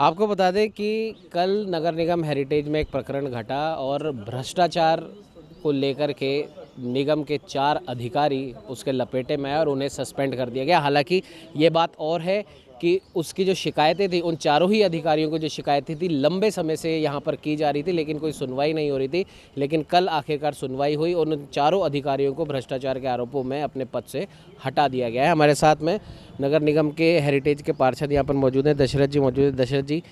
आपको बता दें कि कल नगर निगम हेरिटेज में एक प्रकरण घटा और भ्रष्टाचार को लेकर के निगम के 4 अधिकारी उसके लपेटे में आए और उन्हें सस्पेंड कर दिया गया। हालांकि ये बात और है कि उसकी जो शिकायतें थी, उन चारों ही अधिकारियों को जो शिकायतें थी लंबे समय से यहाँ पर की जा रही थी, लेकिन कोई सुनवाई नहीं हो रही थी। लेकिन कल आखिरकार सुनवाई हुई और उन चारों अधिकारियों को भ्रष्टाचार के आरोपों में अपने पद से हटा दिया गया है। हमारे साथ में नगर निगम के हेरिटेज के पार्षद यहाँ पर मौजूद हैं, दशरथ जी मौजूद हैं। दशरथ जी,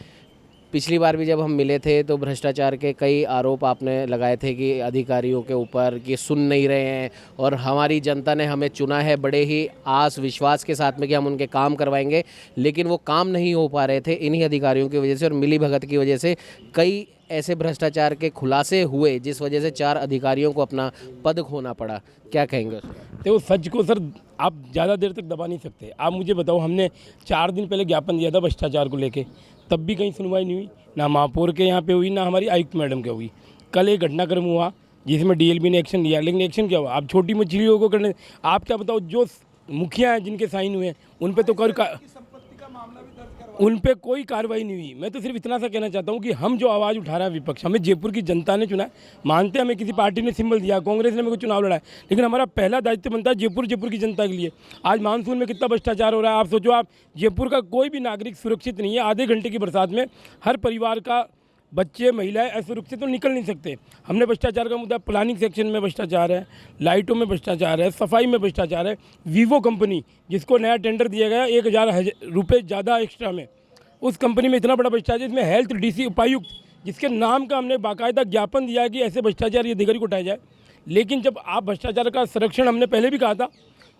पिछली बार भी जब हम मिले थे तो भ्रष्टाचार के कई आरोप आपने लगाए थे कि अधिकारियों के ऊपर कि सुन नहीं रहे हैं, और हमारी जनता ने हमें चुना है बड़े ही आस विश्वास के साथ में कि हम उनके काम करवाएंगे, लेकिन वो काम नहीं हो पा रहे थे इन्हीं अधिकारियों की वजह से और मिली भगत की वजह से। कई ऐसे भ्रष्टाचार के खुलासे हुए जिस वजह से 4 अधिकारियों को अपना पद खोना पड़ा। क्या कहेंगे? देखो, सच को सर आप ज़्यादा देर तक दबा नहीं सकते। आप मुझे बताओ, हमने 4 दिन पहले ज्ञापन दिया था भ्रष्टाचार को लेके, तब भी कहीं सुनवाई नहीं हुई। ना महापौर के यहाँ पे हुई, ना हमारी आयुक्त मैडम के हुई। कल एक घटनाक्रम हुआ जिसमें डीएलबी ने एक्शन लिया, लेकिन एक्शन क्या हुआ? आप छोटी मछलियों को करने, आप क्या बताओ, जो मुखिया हैं जिनके साइन हुए उन पे तो उन पे कोई कार्रवाई नहीं हुई। मैं तो सिर्फ इतना सा कहना चाहता हूँ कि हम जो आवाज़ उठा रहा है विपक्ष, हमें जयपुर की जनता ने चुना है। मानते हैं हमें किसी पार्टी ने सिंबल दिया, कांग्रेस ने हमें कोई चुनाव लड़ा है, लेकिन हमारा पहला दायित्व बनता है जयपुर की जनता के लिए। आज मानसून में कितना भ्रष्टाचार हो रहा है आप सोचो। आप जयपुर का कोई भी नागरिक सुरक्षित नहीं है। आधे घंटे की बरसात में हर परिवार का बच्चे महिलाएं असुरक्षित तो निकल नहीं सकते। हमने भ्रष्टाचार का मुद्दा, प्लानिंग सेक्शन में भ्रष्टाचार है, लाइटों में भ्रष्टाचार है, सफाई में भ्रष्टाचार है। वीवो कंपनी जिसको नया टेंडर दिया गया 1000 रुपये ज़्यादा एक्स्ट्रा में, उस कंपनी में इतना बड़ा भ्रष्टाचार, इसमें हेल्थ डीसी उपायुक्त जिसके नाम का हमने बाकायदा ज्ञापन दिया कि ऐसे भ्रष्टाचार ये अधिकारी को उठाया जाए। लेकिन जब आप भ्रष्टाचार का संरक्षण, हमने पहले भी कहा था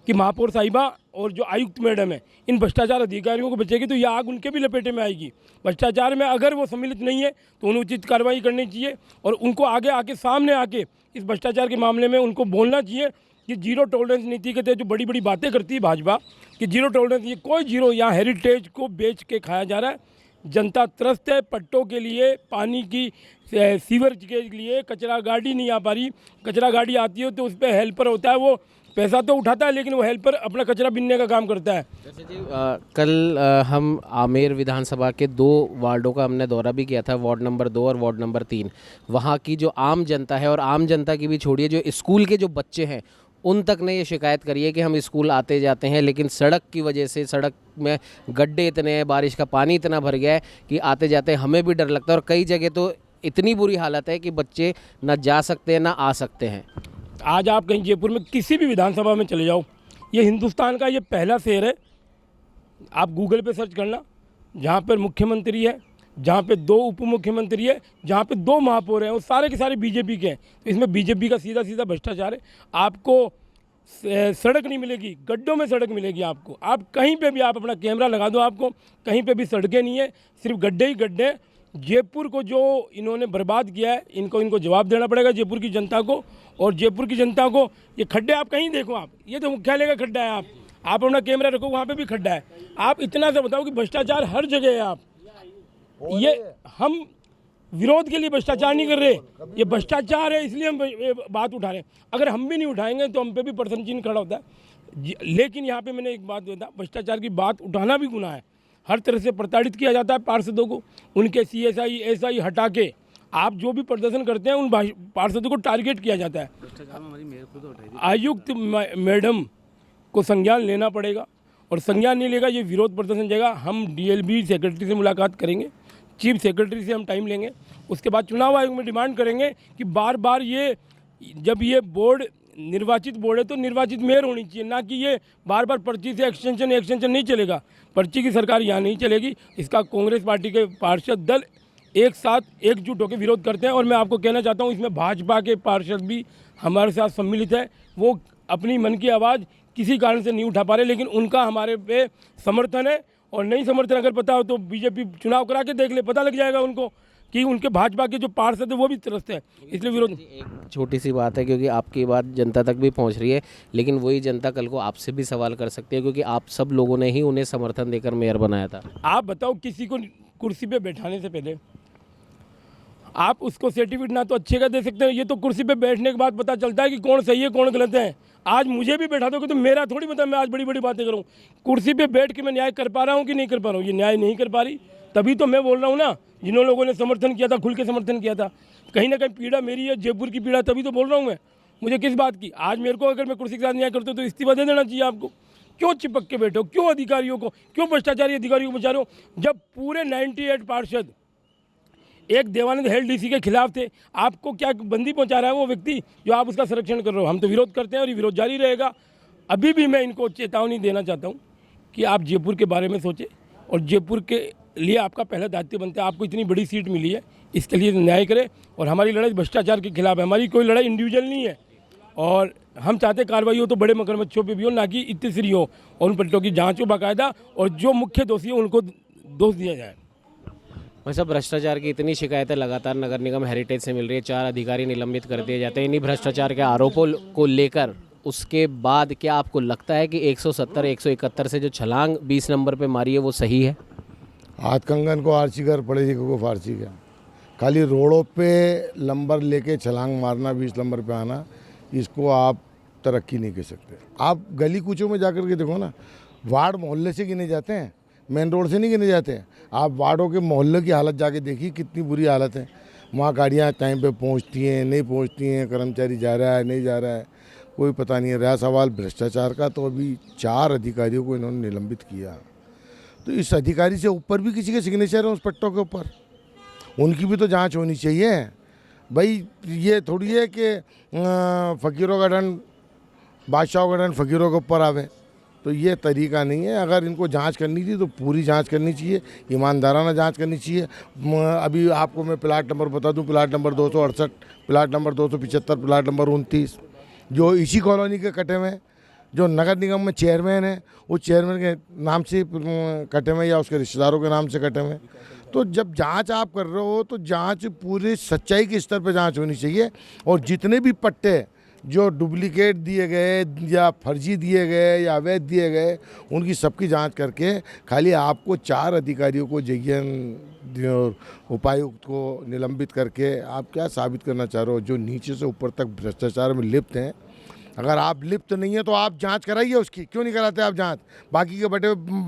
कि महापौर साहिबा और जो आयुक्त मैडम है इन भ्रष्टाचार अधिकारियों को बचेगी तो यह आग उनके भी लपेटे में आएगी। भ्रष्टाचार में अगर वो सम्मिलित नहीं है तो उन्हें उचित कार्रवाई करनी चाहिए और उनको आगे आके सामने आके इस भ्रष्टाचार के मामले में उनको बोलना चाहिए कि जीरो टॉलरेंस नीति के तहत जो बड़ी बड़ी बातें करती है भाजपा कि जीरो टॉलरेंस, ये कोई जीरो, यहाँ हेरिटेज को बेच के खाया जा रहा है। जनता त्रस्त है पट्टों के लिए, पानी की, सीवर के लिए। कचरा गाड़ी नहीं आ पा रही, कचरा गाड़ी आती है तो उस पर हेल्पर होता है, वो पैसा तो उठाता है लेकिन वो हेल्पर अपना कचरा बीनने का काम करता है। जैसे जी कल हम आमेर विधानसभा के 2 वार्डों का हमने दौरा भी किया था, वार्ड नंबर 2 और वार्ड नंबर 3। वहाँ की जो आम जनता है, और आम जनता की भी छोड़िए, जो स्कूल के जो बच्चे हैं उन तक ने ये शिकायत करी है कि हम स्कूल आते जाते हैं लेकिन सड़क की वजह से, सड़क में गड्ढे इतने हैं, बारिश का पानी इतना भर गया है कि आते जाते हमें भी डर लगता है, और कई जगह तो इतनी बुरी हालत है कि बच्चे ना जा सकते हैं ना आ सकते हैं। आज आप कहीं जयपुर में किसी भी विधानसभा में चले जाओ, ये हिंदुस्तान का ये पहला शहर है, आप गूगल पे सर्च करना, जहाँ पर मुख्यमंत्री है, जहाँ पे 2 उप मुख्यमंत्री है, जहाँ पे 2 महापौर हैं, वो सारे के सारे बीजेपी के हैं। तो इसमें बीजेपी का सीधा सीधा भ्रष्टाचार है। आपको सड़क नहीं मिलेगी, गड्ढों में सड़क मिलेगी आपको। आप कहीं पे भी आप अपना कैमरा लगा दो, आपको कहीं पे भी सड़कें नहीं है, सिर्फ गड्ढे ही गड्ढे। जयपुर को जो इन्होंने बर्बाद किया है, इनको जवाब देना पड़ेगा जयपुर की जनता को। और जयपुर की जनता को, ये खड्डे आप कहीं देखो, आप ये तो मुख्यालय का खड्डा है, आप अपना कैमरा रखो, वहाँ पे भी खड्डा है। आप इतना सा बताओ कि भ्रष्टाचार हर जगह है। आप ये, हम विरोध के लिए भ्रष्टाचार नहीं कर रहे, ये भ्रष्टाचार है इसलिए हम ये बात उठा रहे हैं। अगर हम भी नहीं उठाएंगे तो हम पे भी प्रश्न चिन्ह खड़ा होता है। लेकिन यहाँ पे मैंने एक बात बताया, भ्रष्टाचार की बात उठाना भी गुनाह है। हर तरह से प्रताड़ित किया जाता है पार्षदों को, उनके CSI SI हटा के आप जो भी प्रदर्शन करते हैं उन पार्षदों को टारगेट किया जाता है। आयुक्त मैडम को संज्ञान लेना पड़ेगा, और संज्ञान नहीं लेगा ये विरोध प्रदर्शन जाएगा। हम DLB सेक्रेटरी से मुलाकात करेंगे, चीफ सेक्रेटरी से हम टाइम लेंगे, उसके बाद चुनाव आयोग में डिमांड करेंगे कि बार बार ये, जब ये बोर्ड निर्वाचित बोर्ड है तो निर्वाचित मेयर होनी चाहिए, ना कि ये बार बार पर्ची से एक्सटेंशन नहीं चलेगा। पर्ची की सरकार यहाँ नहीं चलेगी। इसका कांग्रेस पार्टी के पार्षद दल एक साथ एकजुट होकर विरोध करते हैं। और मैं आपको कहना चाहता हूँ, इसमें भाजपा के पार्षद भी हमारे साथ सम्मिलित है। वो अपनी मन की आवाज़ किसी कारण से नहीं उठा पा रहे, लेकिन उनका हमारे पे समर्थन है। और नहीं समर्थन अगर पता हो तो बीजेपी चुनाव करा के देख ले, पता लग जाएगा उनको कि उनके भाजपा के जो पार्षद है वो भी त्रस्त है, इसलिए विरोध। एक छोटी सी बात है, क्योंकि आपकी बात जनता तक भी पहुंच रही है, लेकिन वही जनता कल को आपसे भी सवाल कर सकती है, क्योंकि आप सब लोगों ने ही उन्हें समर्थन देकर मेयर बनाया था। आप बताओ, किसी को कुर्सी पे बैठाने से पहले आप उसको सर्टिफिकेट ना तो अच्छे का दे सकते हैं, ये तो कुर्सी पे बैठने के बाद पता चलता है कि कौन सही है कौन गलत है। आज मुझे भी बैठा दोगे तो मेरा थोड़ी पता मैं आज बड़ी बड़ी बातें करूँ। कुर्सी पे बैठ के मैं न्याय कर पा रहा हूँ कि नहीं कर पा रहा हूँ, ये न्याय नहीं कर पा रही। तभी तो मैं बोल रहा हूँ ना, जिन लोगों ने समर्थन किया था, खुल के समर्थन किया था, कहीं ना कहीं पीड़ा मेरी है, जयपुर की पीड़ा, तभी तो बोल रहा हूँ मैं। मुझे किस बात की, आज मेरे को अगर मैं कुर्सी के साथ न्याय करता हूँ तो इस्तीफा दे देना चाहिए आपको। क्यों चिपक के बैठे हो, क्यों अधिकारियों को, क्यों भ्रष्टाचारी अधिकारियों को बचा रहे हो, जब पूरे 98 पार्षद एक देवानंद हेल्थ डीसी के खिलाफ थे। आपको क्या बंदी पहुंचा रहा है वो व्यक्ति जो आप उसका संरक्षण कर रहे हो। हम तो विरोध करते हैं और ये विरोध जारी रहेगा। अभी भी मैं इनको चेतावनी देना चाहता हूं कि आप जयपुर के बारे में सोचें और जयपुर के लिए आपका पहला दायित्व बनता है। आपको इतनी बड़ी सीट मिली है, इसके लिए न्याय करें। और हमारी लड़ाई भ्रष्टाचार के खिलाफ है, हमारी कोई लड़ाई इंडिविजुअल नहीं है। और हम चाहते कार्रवाई हो तो बड़े मगरमच्छों पे भी हो, ना कि इतनी हो, और उन पट्टों की जाँच हो बाकायदा, और जो मुख्य दोषी हो उनको दोष दिया जाए। वैसे भ्रष्टाचार की इतनी शिकायतें लगातार नगर निगम हेरिटेज से मिल रही है, 4 अधिकारी निलंबित कर दिए जाते हैं इन्हीं भ्रष्टाचार के आरोपों को लेकर। उसके बाद क्या आपको लगता है कि 170 171 से जो छलांग 20 नंबर पे मारी है वो सही है? हाथ कंगन को आरसी कर, पढ़े लिखे को फारसी कर। खाली रोडों पे नंबर लेके छलांग मारना, 20 नंबर पे आना, इसको आप तरक्की नहीं कह सकते। आप गली कूचों में जाकर के देखो ना, वार्ड मोहल्ले से गिने जाते हैं, मेन रोड से नहीं गिने जाते हैं। आप वार्डों के मोहल्ले की हालत जाके देखिए, कितनी बुरी हालत है। वहाँ गाड़ियाँ टाइम पे पहुँचती हैं, नहीं पहुँचती हैं, कर्मचारी जा रहा है, नहीं जा रहा है, कोई पता नहीं है। रहा सवाल भ्रष्टाचार का, तो अभी 4 अधिकारियों को इन्होंने निलंबित किया। तो इस अधिकारी से ऊपर भी किसी के सिग्नेचर है उस पट्टों के ऊपर, उनकी भी तो जांच होनी चाहिए भाई। ये थोड़ी है कि फ़कीरों का दंड, बादशाहों का दंड फ़कीरों के ऊपर आवे, तो ये तरीका नहीं है। अगर इनको जांच करनी थी तो पूरी जांच करनी चाहिए, ईमानदाराना जांच करनी चाहिए। अभी आपको मैं प्लाट नंबर बता दूं, plot number 268, plot number 275, plot number 29, जो इसी कॉलोनी के कटे में, जो नगर निगम में चेयरमैन है, वो चेयरमैन के नाम से कटे में या उसके रिश्तेदारों के नाम से कटे में। तो जब जांच आप कर रहे हो तो जांच पूरी सच्चाई के स्तर पर जांच होनी चाहिए। और जितने भी पट्टे जो डुप्लीकेट दिए गए या फर्जी दिए गए या अवैध दिए गए, उनकी सबकी जांच करके खाली आपको 4 अधिकारियों को जेईएन और उपायुक्त को निलंबित करके आप क्या साबित करना चाह रहे हो? जो नीचे से ऊपर तक भ्रष्टाचार में लिप्त हैं, अगर आप लिप्त नहीं है तो आप जांच कराइए उसकी। क्यों नहीं कराते आप जांच? बाकी के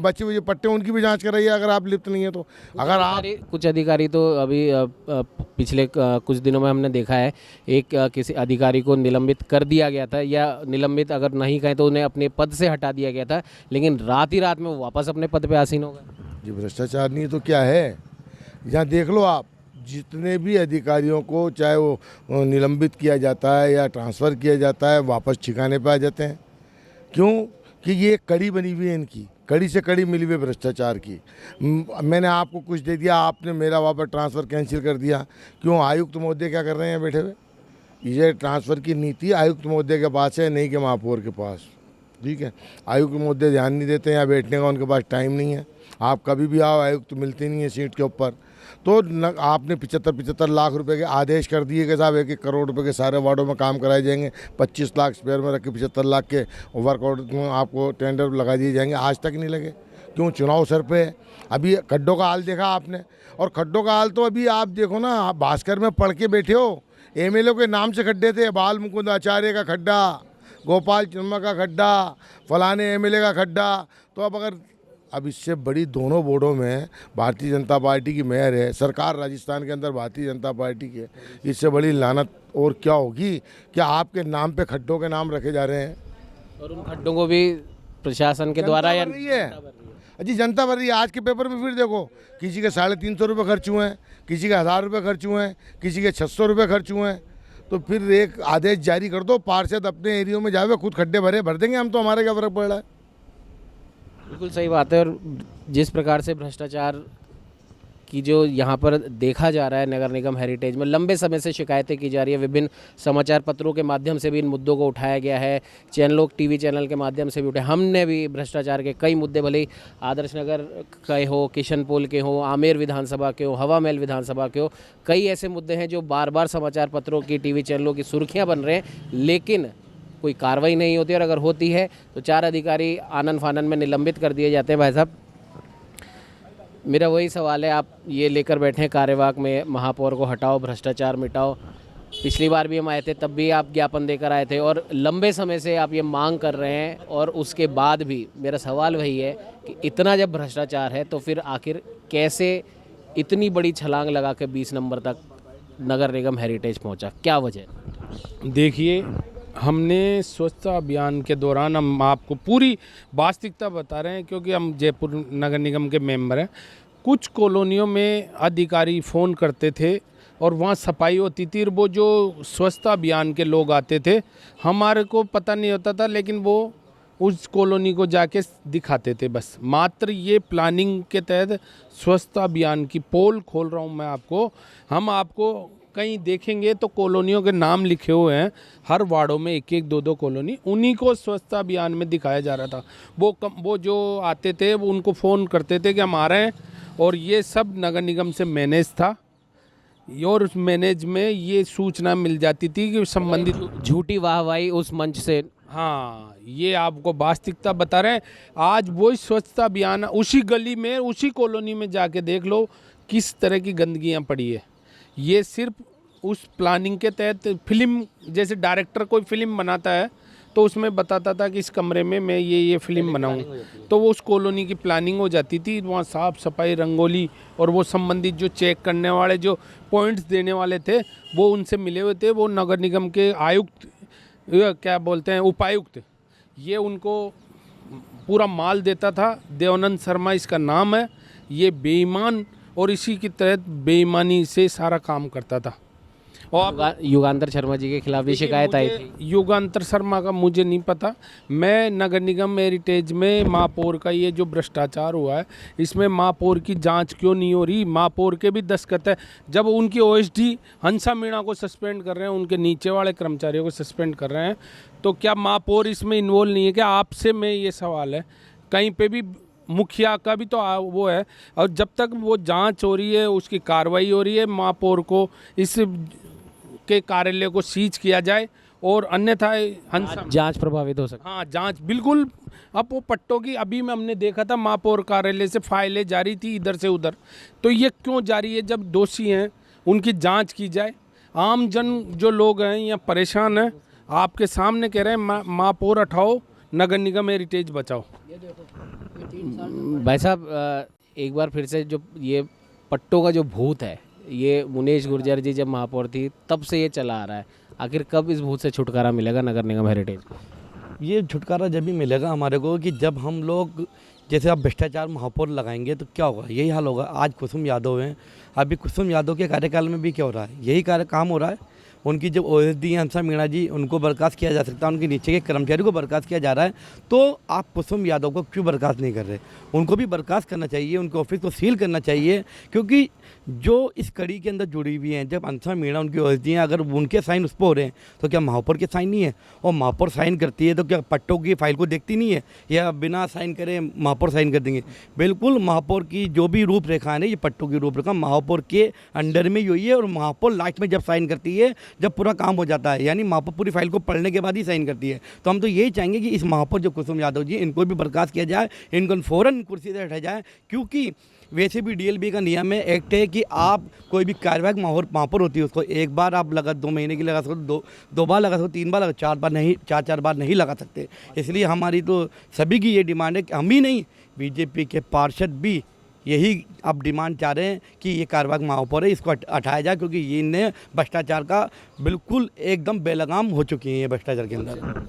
बचे हुए पट्टे उनकी भी जांच कराइए अगर आप लिप्त नहीं है तो। अगर आप कुछ अधिकारी तो अभी पिछले कुछ दिनों में हमने देखा है, एक किसी अधिकारी को निलंबित कर दिया गया था, या निलंबित अगर नहीं कहें तो उन्हें अपने पद से हटा दिया गया था, लेकिन रात ही रात में वो वापस अपने पद पे आसीन हो गए। ये भ्रष्टाचार नहीं तो क्या है? यहाँ देख लो आप, जितने भी अधिकारियों को चाहे वो निलंबित किया जाता है या ट्रांसफ़र किया जाता है, वापस ठिकाने पे आ जाते हैं। क्यों? कि ये कड़ी बनी हुई है इनकी, कड़ी से कड़ी मिली हुई भ्रष्टाचार की। मैंने आपको कुछ दे दिया, आपने मेरा वापस ट्रांसफ़र कैंसिल कर दिया। क्यों? आयुक्त महोदय क्या कर रहे हैं बैठे हुए? ये ट्रांसफ़र की नीति आयुक्त महोदय के पास है, नहीं कि महापौर के पास। ठीक है, आयुक्त महोदय ध्यान नहीं देते हैं, या बैठने का उनके पास टाइम नहीं है। आप कभी भी आओ, आयुक्त मिलते नहीं है सीट के ऊपर। तो आपने 75 लाख रुपए के आदेश कर दिए कि साहब 1-1 करोड़ रुपए के सारे वार्डों में काम कराए जाएंगे, 25 लाख स्पेयर में रख के 75 लाख के वर्क आउट आपको टेंडर लगा दिए जाएंगे। आज तक नहीं लगे। क्यों? चुनाव सर पे है। अभी खड्डों का हाल देखा आपने, और खड्डों का हाल तो अभी आप देखो ना, आप भास्कर में पढ़ के बैठे हो। एमएलए के नाम से खड्डे थे, बाल मुकुंद आचार्य का खड्डा, गोपाल शर्मा का खड्डा, फलाने एमएलए का खड्डा। तो अब इससे बड़ी दोनों बोर्डों में भारतीय जनता पार्टी की मेयर है, सरकार राजस्थान के अंदर भारतीय जनता पार्टी की है। इससे बड़ी लानत और क्या होगी? क्या आपके नाम पे खड्डों के नाम रखे जा रहे हैं? और उन खड्डों को भी प्रशासन के द्वारा या नहीं है जी, जनता भर रही है। आज के पेपर में फिर देखो, किसी के 350 रुपये खर्च हुए हैं, किसी के 1000 रुपये खर्च हुए हैं, किसी के 600 रुपये खर्च हुए हैं। तो फिर एक आदेश जारी कर दो, पार्षद अपने एरियो में जावे, खुद खड्डे भर देंगे हम, तो हमारे क्या फर्क पड़ रहा है? बिल्कुल सही बात है। और जिस प्रकार से भ्रष्टाचार की जो यहाँ पर देखा जा रहा है नगर निगम हेरिटेज में, लंबे समय से शिकायतें की जा रही है, विभिन्न समाचार पत्रों के माध्यम से भी इन मुद्दों को उठाया गया है, चैनलों टीवी चैनल के माध्यम से भी उठाए। हमने भी भ्रष्टाचार के कई मुद्दे, भले ही आदर्श नगर के हो, किशनपोल के हो, आमेर विधानसभा के हो, हवा महल विधानसभा के हो, कई ऐसे मुद्दे हैं जो बार बार समाचार पत्रों की, टीवी चैनलों की सुर्खियाँ बन रहे हैं, लेकिन कोई कार्रवाई नहीं होती। और अगर होती है तो 4 अधिकारी आनन फानन में निलंबित कर दिए जाते हैं। भाई साहब, मेरा वही सवाल है, आप ये लेकर बैठे हैं कार्यवाहक में, महापौर को हटाओ, भ्रष्टाचार मिटाओ। पिछली बार भी हम आए थे, तब भी आप ज्ञापन देकर आए थे, और लंबे समय से आप ये मांग कर रहे हैं, और उसके बाद भी मेरा सवाल वही है कि इतना जब भ्रष्टाचार है तो फिर आखिर कैसे इतनी बड़ी छलांग लगा के 20 नंबर तक नगर निगम हेरिटेज पहुंचा, क्या वजह? देखिए, हमने स्वच्छता अभियान के दौरान हम आपको पूरी वास्तविकता बता रहे हैं, क्योंकि हम जयपुर नगर निगम के मेंबर हैं। कुछ कॉलोनियों में अधिकारी फ़ोन करते थे और वहाँ सफाई होती थी, और वो जो स्वच्छता अभियान के लोग आते थे, हमारे को पता नहीं होता था, लेकिन वो उस कॉलोनी को जाके दिखाते थे बस। मात्र ये प्लानिंग के तहत स्वच्छता अभियान की पोल खोल रहा हूँ मैं आपको। हम आपको कहीं देखेंगे तो कॉलोनियों के नाम लिखे हुए हैं, हर वार्डों में एक एक दो दो कॉलोनी, उन्हीं को स्वच्छता अभियान में दिखाया जा रहा था। वो जो आते थे वो उनको फ़ोन करते थे कि हम आ रहे हैं, और ये सब नगर निगम से मैनेज था, और उस मैनेज में ये सूचना मिल जाती थी कि संबंधित झूठी वाहवाही उस मंच से। हाँ, ये आपको वास्तविकता बता रहे हैं। आज वही स्वच्छता अभियान उसी गली में, उसी कॉलोनी में जाके देख लो किस तरह की गंदगियाँ पड़ी है। ये सिर्फ उस प्लानिंग के तहत, फिल्म जैसे डायरेक्टर कोई फिल्म बनाता है तो उसमें बताता था कि इस कमरे में मैं ये फिल्म बनाऊं, तो वो उस कॉलोनी की प्लानिंग हो जाती थी। वहाँ साफ़ सफाई, रंगोली, और वो संबंधित जो चेक करने वाले, जो पॉइंट्स देने वाले थे, वो उनसे मिले हुए थे। वो नगर निगम के आयुक्त, क्या बोलते हैं, उपायुक्त, ये उनको पूरा माल देता था। देवानंद शर्मा इसका नाम है। ये बेईमान, और इसी की तहत बेईमानी से सारा काम करता था। और युगांतर शर्मा जी के खिलाफ भी शिकायत आई थी। युगांतर शर्मा का मुझे नहीं पता। मैं नगर निगम हेरिटेज में महापौर का ये जो भ्रष्टाचार हुआ है, इसमें महापौर की जांच क्यों नहीं हो रही? महापौर के भी दस्तखत है। जब उनकी ओएसडी हंसा मीणा को सस्पेंड कर रहे हैं, उनके नीचे वाले कर्मचारियों को सस्पेंड कर रहे हैं, तो क्या महापौर इसमें इन्वॉल्व नहीं है? क्या आपसे मैं ये सवाल है, कहीं पे भी मुखिया का भी तो वो है। और जब तक वो जांच हो रही है, उसकी कार्रवाई हो रही है, महापौर को इस के कार्यालय को सीज किया जाए, और अन्यथा जांच प्रभावित हो सकती। हाँ, जांच बिल्कुल। अब वो पट्टों की, अभी में हमने देखा था महापौर कार्यालय से फाइलें जारी थी इधर से उधर, तो ये क्यों जारी है? जब दोषी हैं उनकी जांच की जाए। आम जन जो लोग हैं या परेशान हैं, आपके सामने कह रहे हैं महापौर हटाओ, नगर निगम हेरिटेज बचाओ। भाई साहब, एक बार फिर से जो ये पट्टों का जो भूत है, ये मुनेश गुर्जर जी जब महापौर थी तब से ये चला आ रहा है। आखिर कब इस भूत से छुटकारा मिलेगा नगर निगम हेरिटेज? ये छुटकारा जब भी मिलेगा हमारे को, कि जब हम लोग, जैसे आप भ्रष्टाचार महापौर लगाएंगे तो क्या होगा? यही हाल होगा। आज कुसुम यादव हैं, अभी कुसुम यादव के कार्यकाल में भी क्या हो रहा है? यही काम हो रहा है। उनकी जब ओएसडी हंसा मीणा जी, उनको बर्खास्त किया जा सकता है, उनके नीचे के कर्मचारी को बर्खास्त किया जा रहा है, तो आप कुसुम यादव को क्यों बर्खास्त नहीं कर रहे? उनको भी बर्खास्त करना चाहिए, उनके ऑफिस को सील करना चाहिए, क्योंकि जो इस कड़ी के अंदर जुड़ी हुई हैं, जब हंसा मीणा उनकी ओएसडी हैं, अगर उनके साइन उस पर हो रहे हैं तो क्या महापौर के साइन नहीं है? और महापौर साइन करती है तो क्या पट्टों की फाइल को देखती नहीं है, या बिना साइन करे महापौर साइन कर देंगे? बिल्कुल, महापौर की जो भी रूपरेखा है ना, ये पट्टों की रूपरेखा महापौर के अंडर में ही हुई है, और महापौर लास्ट में जब साइन करती है, जब पूरा काम हो जाता है, यानी महापौर पूरी फाइल को पढ़ने के बाद ही साइन करती है। तो हम तो यही चाहेंगे कि इस महापौर जो कुसुम यादव जी, इनको भी बर्खास्त किया जाए, इनको फ़ौरन कुर्सी से हटाया जाए, क्योंकि वैसे भी डीएलबी का नियम है, एक्ट है, कि आप कोई भी कार्यवाहक महापौर होती है, उसको एक बार आप लगा, 2 महीने की लगा सकते, दो बार लगा सकते, 3 बार लगा, 4 बार नहीं, 4 बार नहीं लगा सकते। इसलिए हमारी तो सभी की ये डिमांड है कि हम ही नहीं, बीजेपी के पार्षद भी यही अब डिमांड चाह रहे हैं कि ये कार्यवाहक महापौर है, इसको हटाया जाए, क्योंकि ये इन्हें भ्रष्टाचार का बिल्कुल एकदम बेलगाम हो चुकी है ये भ्रष्टाचार के अंदर।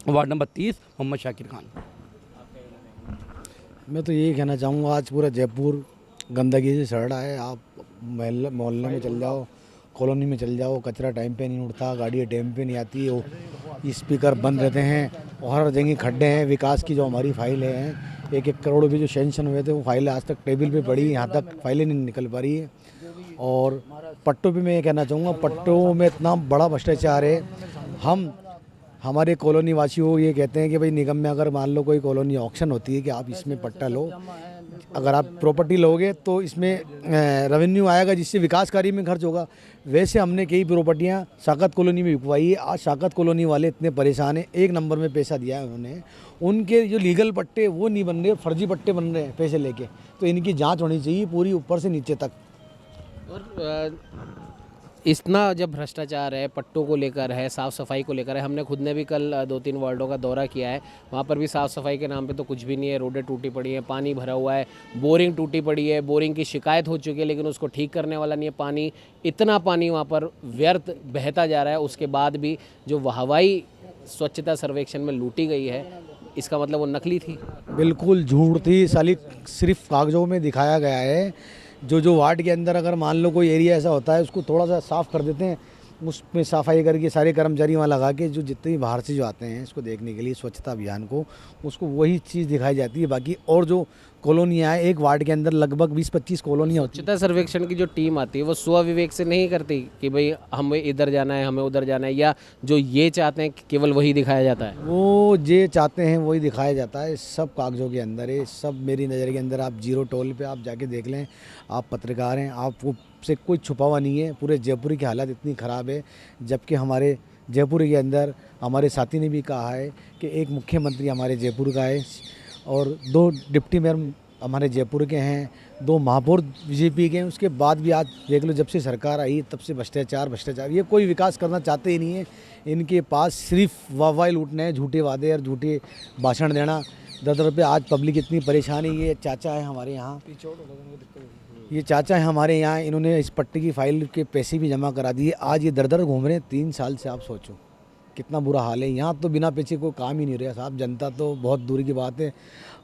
Ward number 30, Mohammed Shakir Khan. मैं तो यही कहना चाहूँगा, आज पूरा जयपुर गंदगी से सड़ रहा है। आप मोहल्ले में चल जाओ, कॉलोनी में चल जाओ, कचरा टाइम पे नहीं उठता, गाड़ियाँ टाइम पे नहीं आती, वो स्पीकर बंद रहते हैं, और हर जगह खड्डे हैं। विकास की जो हमारी फाइलें हैं, 1-1 करोड़ भी जो सेंक्शन हुए थे, वो फाइलें आज तक टेबल पे पड़ी, यहाँ तक फाइलें नहीं निकल पा रही है। और पट्टों पे मैं ये कहना चाहूँगा, पट्टों में इतना बड़ा भ्रष्टाचार है। हमारे कॉलोनी वासी वो ये कहते हैं कि भाई निगम में अगर मान लो कोई कॉलोनी ऑक्शन होती है कि आप इसमें पट्टा लो, अगर आप प्रॉपर्टी लोगे तो इसमें रेवेन्यू आएगा, जिससे विकास कार्य में खर्च होगा। वैसे हमने कई प्रॉपर्टियां साकत कॉलोनी में बिकवाई है। आज साकत कॉलोनी वाले इतने परेशान हैं, 1 नंबर में पैसा दिया है उन्होंने, उनके जो लीगल पट्टे वो नहीं बन रहे, फर्जी पट्टे बन रहे हैं पैसे लेके। तो इनकी जाँच होनी चाहिए पूरी, ऊपर से नीचे तक। और इतना जब भ्रष्टाचार है, पट्टों को लेकर है, साफ़ सफाई को लेकर है, हमने खुद ने भी कल 2-3 वार्डों का दौरा किया है। वहाँ पर भी साफ़ सफाई के नाम पे तो कुछ भी नहीं है, रोडें टूटी पड़ी हैं, पानी भरा हुआ है, बोरिंग टूटी पड़ी है, बोरिंग की शिकायत हो चुकी है लेकिन उसको ठीक करने वाला नहीं है। पानी, इतना पानी वहाँ पर व्यर्थ बहता जा रहा है। उसके बाद भी जो वाहवाही स्वच्छता सर्वेक्षण में लूटी गई है, इसका मतलब वो नकली थी। बिल्कुल झूठ थी साली, सिर्फ कागजों में दिखाया गया है। जो वार्ड के अंदर अगर मान लो कोई एरिया ऐसा होता है, उसको थोड़ा सा साफ़ कर देते हैं, उसमें सफाई करके सारे कर्मचारी वहाँ लगा के, जो जितने भी बाहर से जो आते हैं इसको देखने के लिए स्वच्छता अभियान को, उसको वही चीज़ दिखाई जाती है। बाकी और जो कॉलोनियाँ हैं, एक वार्ड के अंदर लगभग 20-25 कॉलोनियाँ होती हैं। स्वच्छता सर्वेक्षण की जो टीम आती है वो स्वविवेक से नहीं करती कि भाई हमें इधर जाना है, हमें उधर जाना है, या जो ये चाहते हैं कि केवल वही दिखाया जाता है। वो जे चाहते हैं वही दिखाया जाता है। सब कागजों के अंदर है, सब मेरी नज़र के अंदर। आप जीरो टोल पे आप जाके देख लें, आप पत्रकार हैं, आपको से कोई छुपा हुआ नहीं है। पूरे जयपुर की हालत इतनी ख़राब है, जबकि हमारे जयपुर के अंदर हमारे साथी ने भी कहा है कि एक मुख्यमंत्री हमारे जयपुर का है और 2 डिप्टी मेयर हमारे जयपुर के हैं, 2 महापौर बीजेपी के हैं। उसके बाद भी आज देख लो, जब से सरकार आई तब से भ्रष्टाचार, ये कोई विकास करना चाहते ही नहीं है। इनके पास सिर्फ वाहवाही लूटने हैं, झूठे वादे और झूठे भाषण देना। दर पे आज पब्लिक इतनी परेशान है। ये चाचा है हमारे यहाँ, इन्होंने इस पट्टी की फाइल के पैसे भी जमा करा दिए। आज ये दर घूम रहे हैं 3 साल से। आप सोचो कितना बुरा हाल है। यहाँ तो बिना पैसे कोई काम ही नहीं रहा साहब। जनता तो बहुत दूर की बात है।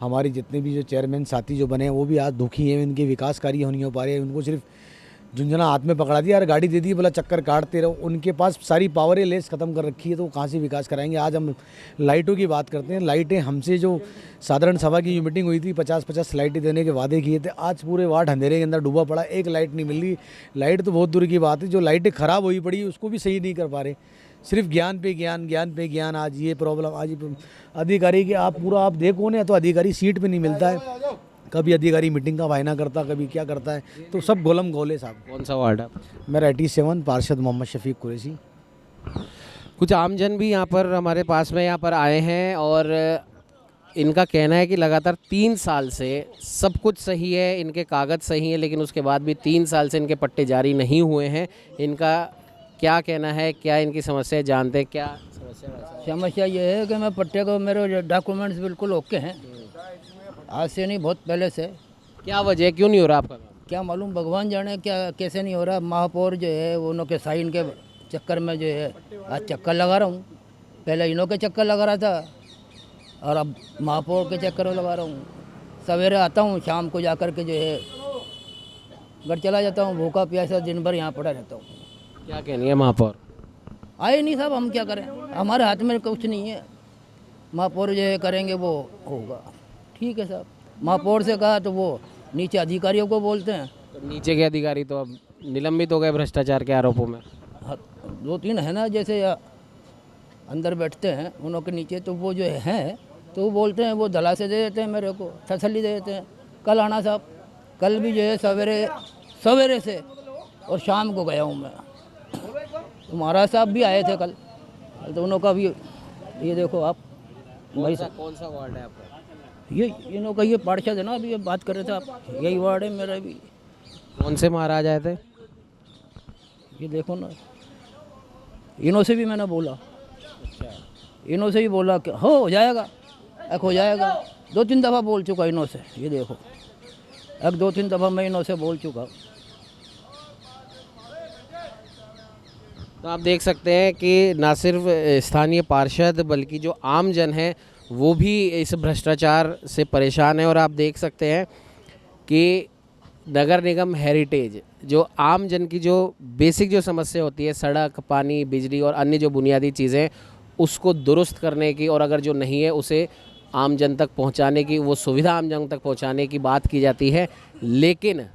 हमारी जितने भी जो चेयरमैन साथी जो बने हैं वो भी आज दुखी हैं। इनके विकास कार्य नहीं हो पा रहे हैं। उनको सिर्फ झुंझुना हाथ में पकड़ा दिया और गाड़ी दे दी, बोला चक्कर काटते रहो। उनके पास सारी पावर लेस ख़त्म कर रखी है, तो वो कहाँ से विकास कराएंगे। आज हम लाइटों की बात करते हैं। लाइटें हमसे जो साधारण सभा की मीटिंग हुई थी, 50-50 लाइटें देने के वादे किए थे, आज पूरे वार्ड अंधेरे के अंदर डूबा पड़ा। एक लाइट नहीं मिल रही। लाइट तो बहुत दूर की बात है, जो लाइटें ख़राब हुई पड़ी उसको भी सही नहीं कर पा रहे। सिर्फ ज्ञान पे ज्ञान। आज ये प्रॉब्लम, आज अधिकारी की आप देखो ना, तो अधिकारी सीट पे नहीं मिलता है। कभी अधिकारी मीटिंग का वायना करता, कभी क्या करता है, तो सब गोलम गोले साहब। कौन सा वार्ड है? मेरा 87 पार्षद मोहम्मद शफीक कुरैशी। कुछ आमजन भी यहाँ पर हमारे पास में यहाँ पर आए हैं और इनका कहना है कि लगातार 3 साल से सब कुछ सही है, इनके कागज़ सही हैं, लेकिन उसके बाद भी 3 साल से इनके पट्टे जारी नहीं हुए हैं। इनका क्या कहना है, क्या इनकी समस्या है, जानते हैं क्या समस्या ये है कि मैं पट्टे को, मेरे डॉक्यूमेंट्स बिल्कुल ओके हैं, आज से नहीं बहुत पहले से। क्या वजह है, क्यों नहीं हो रहा आपका काम? क्या मालूम, भगवान जाने क्या कैसे नहीं हो रहा। महापौर जो है वो उन्हों के साइन के चक्कर में जो है आज चक्कर लगा रहा हूँ। पहले इन्हों के चक्कर लगा रहा था और अब महापौर के चक्कर में लगा रहा हूँ। सवेरे आता हूँ, शाम को जाकर के जो है घर चला जाता हूँ, भूखा प्यासा दिन भर यहाँ पड़ा रहता हूँ। क्या कहनी है महापौर? आए नहीं साहब, हम क्या करें, हमारे हाथ में कुछ नहीं है। महापौर जो है करेंगे वो होगा, ठीक है साहब। महापौर से कहा तो वो नीचे अधिकारियों को बोलते हैं। तो नीचे के अधिकारी तो अब निलंबित हो गए भ्रष्टाचार के आरोपों में। 2-3 है ना, जैसे अंदर बैठते हैं उन्हों के नीचे, तो वो जो है तो वो बोलते हैं, वो दलासे दे देते हैं, मेरे को तसल्ली दे देते हैं। कल आना साहब, कल भी जो है सवेरे से और शाम को गया हूँ मैं। तो महाराज साहब भी आए थे कल, तो उन्हों का भी ये देखो आप भाई साहब। कौन सा वार्ड है आपका? ये इन्हों का ये पार्षद है ना, अभी ये बात कर रहे थे आप, यही वार्ड है मेरा भी। कौन से महाराज आए थे? ये देखो ना, इन्हों से भी मैंने बोला, इन्हों से भी बोला कि हो जाएगा, एक हो जाएगा। 2-3 दफ़ा बोल चुका इन्हों से। ये देखो, एक 2-3 दफ़ा मैं इन्हों से बोल चुका। तो आप देख सकते हैं कि ना सिर्फ स्थानीय पार्षद बल्कि जो आम जन है वो भी इस भ्रष्टाचार से परेशान है। और आप देख सकते हैं कि नगर निगम हेरिटेज, जो आम जन की जो बेसिक जो समस्या होती है, सड़क, पानी, बिजली और अन्य जो बुनियादी चीज़ें, उसको दुरुस्त करने की, और अगर जो नहीं है उसे आम जन तक पहुंचाने की, वो सुविधा आम जन तक पहुंचाने की बात की जाती है। लेकिन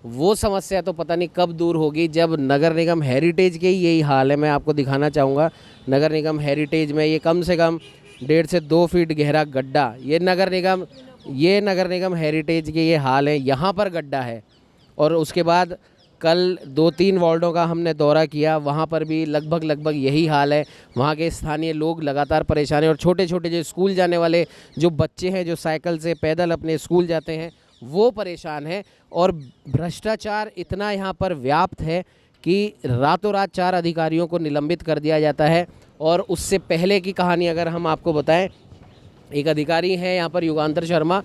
वो समस्या तो पता नहीं कब दूर होगी, जब नगर निगम हेरिटेज के ही यही हाल है। मैं आपको दिखाना चाहूँगा, नगर निगम हेरिटेज में ये कम से कम 1.5 से 2 फीट गहरा गड्ढा, ये नगर निगम हेरिटेज के ये हाल है। यहाँ पर गड्ढा है। और उसके बाद कल 2-3 वार्डों का हमने दौरा किया, वहाँ पर भी लगभग यही हाल है। वहाँ के स्थानीय लोग लगातार परेशान हैं और छोटे छोटे जो स्कूल जाने वाले जो बच्चे हैं, जो साइकिल से पैदल अपने स्कूल जाते हैं, वो परेशान हैं। और भ्रष्टाचार इतना यहाँ पर व्याप्त है कि रातों रात 4 अधिकारियों को निलंबित कर दिया जाता है। और उससे पहले की कहानी अगर हम आपको बताएं, एक अधिकारी हैं यहाँ पर युगांतर शर्मा,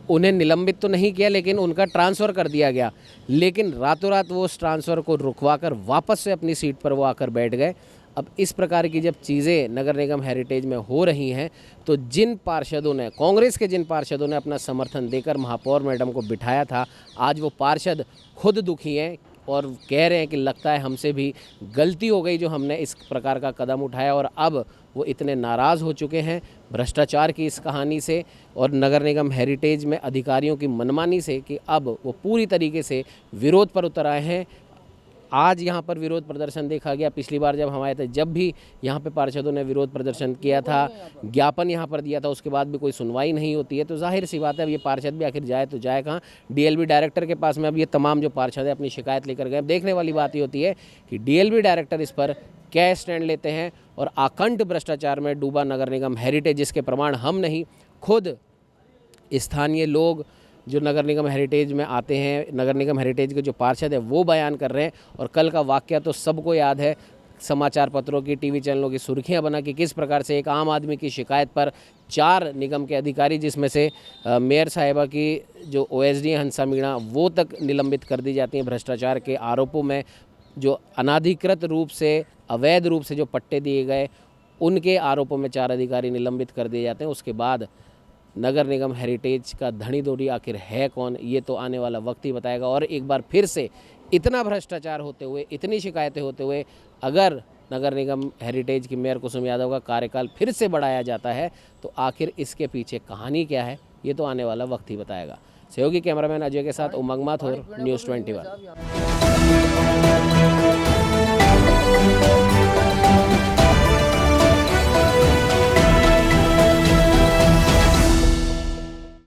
उन्हें निलंबित तो नहीं किया लेकिन उनका ट्रांसफ़र कर दिया गया, लेकिन रातों रात वो उस ट्रांसफ़र को रुकवाकर वापस से अपनी सीट पर वो आकर बैठ गए। अब इस प्रकार की जब चीज़ें नगर निगम हेरिटेज में हो रही हैं तो जिन पार्षदों ने, कांग्रेस के जिन पार्षदों ने अपना समर्थन देकर महापौर मैडम को बिठाया था, आज वो पार्षद खुद दुखी हैं और कह रहे हैं कि लगता है हमसे भी गलती हो गई जो हमने इस प्रकार का कदम उठाया। और अब वो इतने नाराज़ हो चुके हैं भ्रष्टाचार की इस कहानी से और नगर निगम हेरिटेज में अधिकारियों की मनमानी से कि अब वो पूरी तरीके से विरोध पर उतर आए हैं। आज यहाँ पर विरोध प्रदर्शन देखा गया। पिछली बार जब हम आए थे, जब भी यहाँ पे पार्षदों ने विरोध प्रदर्शन किया था, ज्ञापन यहाँ पर दिया था, उसके बाद भी कोई सुनवाई नहीं होती है। तो जाहिर सी बात है अब ये पार्षद भी आखिर जाए तो जाए कहाँ। डीएलबी डायरेक्टर के पास में अब ये तमाम जो पार्षद है अपनी शिकायत लेकर गए। देखने वाली बात ये होती है कि डीएलबी डायरेक्टर इस पर क्या स्टैंड लेते हैं। और आकंठ भ्रष्टाचार में डूबा नगर निगम हेरिटेज, जिसके प्रमाण हम नहीं, खुद स्थानीय लोग जो नगर निगम हेरिटेज में आते हैं, नगर निगम हेरिटेज के जो पार्षद है वो बयान कर रहे हैं। और कल का वाकया तो सबको याद है, समाचार पत्रों की, टीवी चैनलों की सुर्खियां बना कि किस प्रकार से एक आम आदमी की शिकायत पर 4 निगम के अधिकारी, जिसमें से मेयर साहिबा की जो ओएसडी हंसा मीणा, वो तक निलंबित कर दी जाती हैं भ्रष्टाचार के आरोपों में। जो अनाधिकृत रूप से, अवैध रूप से जो पट्टे दिए गए, उनके आरोपों में 4 अधिकारी निलंबित कर दिए जाते हैं। उसके बाद नगर निगम हेरिटेज का धनी धोरी आखिर है कौन, ये तो आने वाला वक्त ही बताएगा। और एक बार फिर से इतना भ्रष्टाचार होते हुए, इतनी शिकायतें होते हुए, अगर नगर निगम हेरिटेज की मेयर कुसुम यादव का कार्यकाल फिर से बढ़ाया जाता है तो आखिर इसके पीछे कहानी क्या है, ये तो आने वाला वक्त ही बताएगा। सहयोगी कैमरामैन अजय के साथ उमंग माथुर, न्यूज़ 21।